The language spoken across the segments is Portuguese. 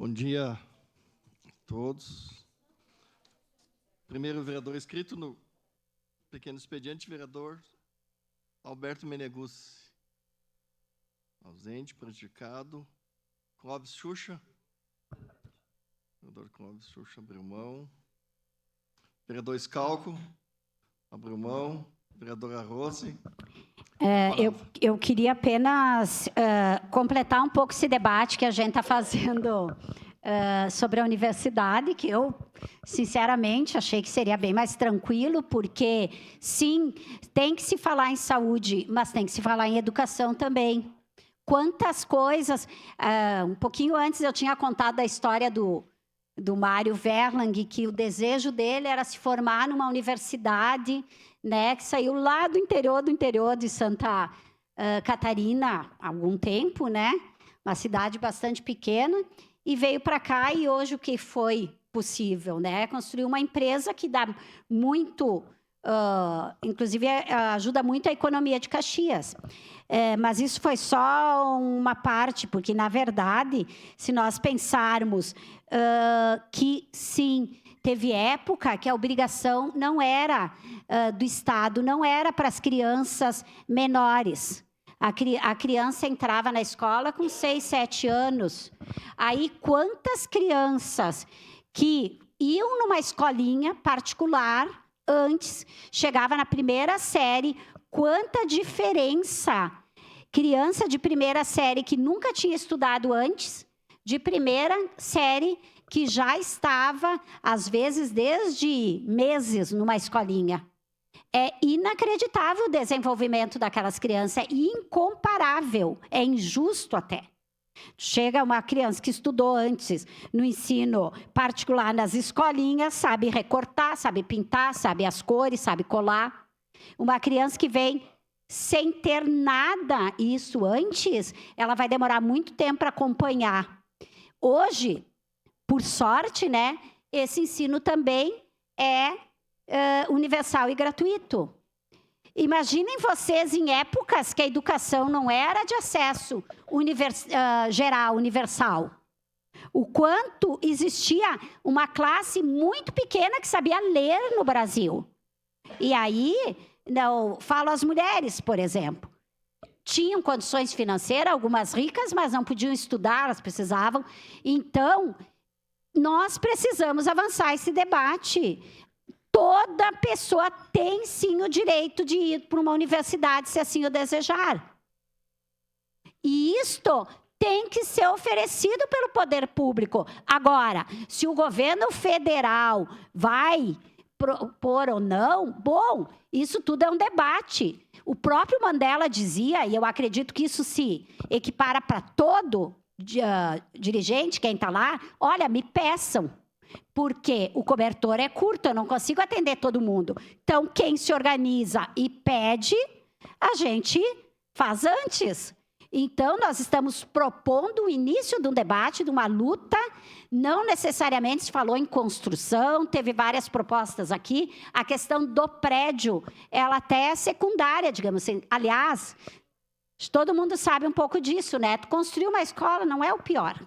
Bom dia a todos. Primeiro vereador inscrito no pequeno expediente, vereador Alberto Meneguzzi. Ausente, prejudicado. Clóvis Xuxa. Vereador Clóvis Xuxa abriu mão. Vereador Scalco abriu mão. Vereadora Rose. Eu queria apenas completar um pouco esse debate que a gente está fazendo sobre a universidade, que eu, sinceramente, achei que seria bem mais tranquilo, porque, sim, tem que se falar em saúde, mas tem que se falar em educação também. Quantas coisas... um pouquinho antes eu tinha contado a história do Mário Verlang, que o desejo dele era se formar numa universidade, né, que saiu lá do interior de Santa Catarina há algum tempo, né, uma cidade bastante pequena, e veio para cá, e hoje o que foi possível, né, construir uma empresa que dá muito, inclusive ajuda muito a economia de Caxias. Mas isso foi só uma parte, porque, na verdade, se nós pensarmos que, sim, teve época que a obrigação não era do Estado, não era para as crianças menores. A criança entrava na escola com 6, 7 anos. Aí, quantas crianças que iam numa escolinha particular antes, chegava na primeira série, quanta diferença! Criança de primeira série que nunca tinha estudado antes, de primeira série que já estava, às vezes, desde meses numa escolinha. É inacreditável o desenvolvimento daquelas crianças, é incomparável, é injusto até. Chega uma criança que estudou antes no ensino particular nas escolinhas, sabe recortar, sabe pintar, sabe as cores, sabe colar. Uma criança que vem sem ter nada isso antes, ela vai demorar muito tempo para acompanhar. Hoje, por sorte, né, esse ensino também é universal e gratuito. Imaginem vocês em épocas que a educação não era de acesso geral, universal. O quanto existia uma classe muito pequena que sabia ler no Brasil. E aí, não falo as mulheres, por exemplo. Tinham condições financeiras, algumas ricas, mas não podiam estudar, elas precisavam. Então, nós precisamos avançar esse debate. Toda pessoa tem, sim, o direito de ir para uma universidade, se assim o desejar. E isto tem que ser oferecido pelo poder público. Agora, se o governo federal vai propor ou não, bom, isso tudo é um debate. O próprio Mandela dizia, e eu acredito que isso se equipara para todo dirigente, quem está lá, olha, me peçam. Porque o cobertor é curto, eu não consigo atender todo mundo. Então, quem se organiza e pede, a gente faz antes. Então, nós estamos propondo o início de um debate, de uma luta, não necessariamente se falou em construção, teve várias propostas aqui. A questão do prédio, ela até é secundária, digamos assim. Aliás, todo mundo sabe um pouco disso, né? Tu construir uma escola não é o pior.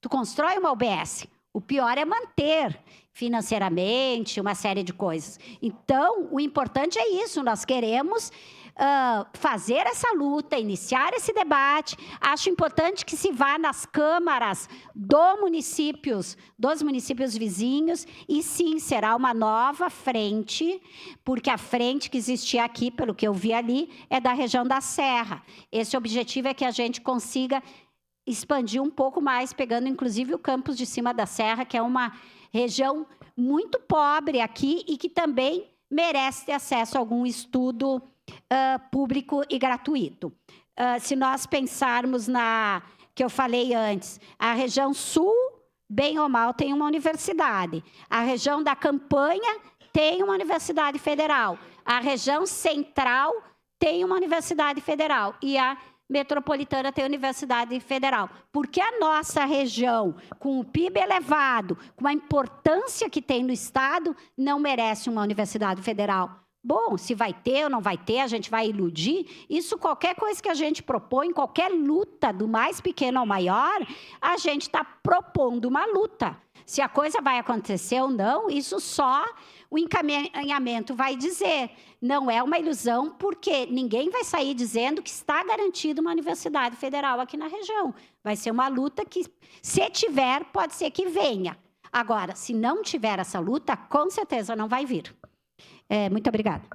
Tu constrói uma UBS. O pior é manter financeiramente uma série de coisas. Então, o importante é isso, nós queremos fazer essa luta, iniciar esse debate. Acho importante que se vá nas câmaras dos municípios vizinhos, e sim, será uma nova frente, porque a frente que existia aqui, pelo que eu vi ali, é da região da Serra. Esse objetivo é que a gente consiga expandir um pouco mais, pegando inclusive o campus de cima da Serra, que é uma região muito pobre aqui e que também merece ter acesso a algum estudo público e gratuito. Se nós pensarmos que eu falei antes, a região sul, bem ou mal, tem uma universidade. A região da Campanha tem uma universidade federal. A região central tem uma universidade federal. E a metropolitana tem universidade federal. Porque a nossa região, com o PIB elevado, com a importância que tem no Estado, não merece uma universidade federal. Bom, se vai ter ou não vai ter, a gente vai iludir. Isso, qualquer coisa que a gente propõe, qualquer luta, do mais pequeno ao maior, a gente está propondo uma luta. Se a coisa vai acontecer ou não, isso só o encaminhamento vai dizer. Não é uma ilusão, porque ninguém vai sair dizendo que está garantida uma universidade federal aqui na região. Vai ser uma luta que, se tiver, pode ser que venha. Agora, se não tiver essa luta, com certeza não vai vir. Muito obrigada.